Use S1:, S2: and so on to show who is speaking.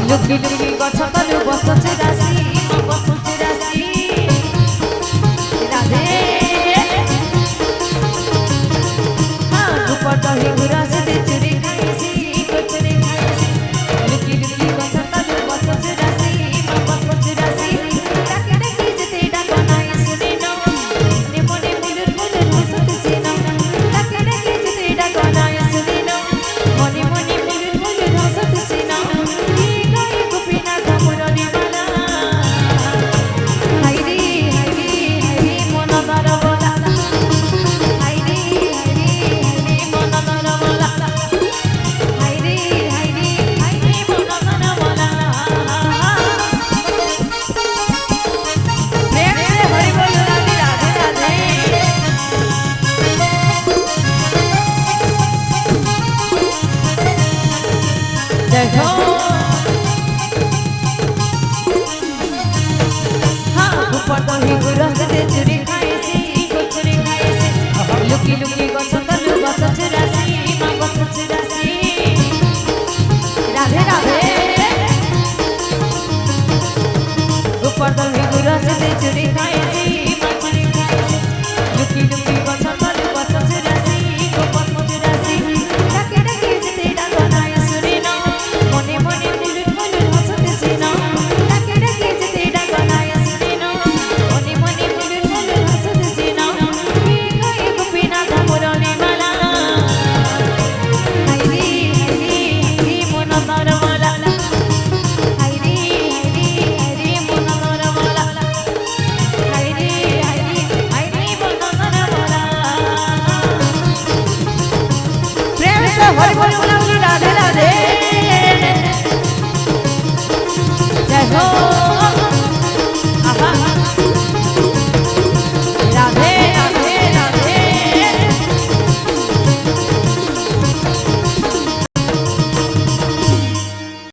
S1: लुकी लुकी गछ तले बसछे राशि बसछे राशि राधे हाँ दुपट ही गुरासे दे चुरी खाइसी कोचरे खाइसी लुकी लुकी गछ तले बसछे राशि बसछे राशि डाके डाके जते डाका नाइ सुने न ने मने मुलुर मुलुर हसते सिना डाके डाके जते डाका नाइ सुने न मने मने मुलुर मुलुर हसते सिना लुकी लुकी गछ तले बसछे राशि बसछे राशि राधे राधे ऊपर दल गुरासे दे चुरी खाइसी चुरी खाइसी लुकी लुकी गछ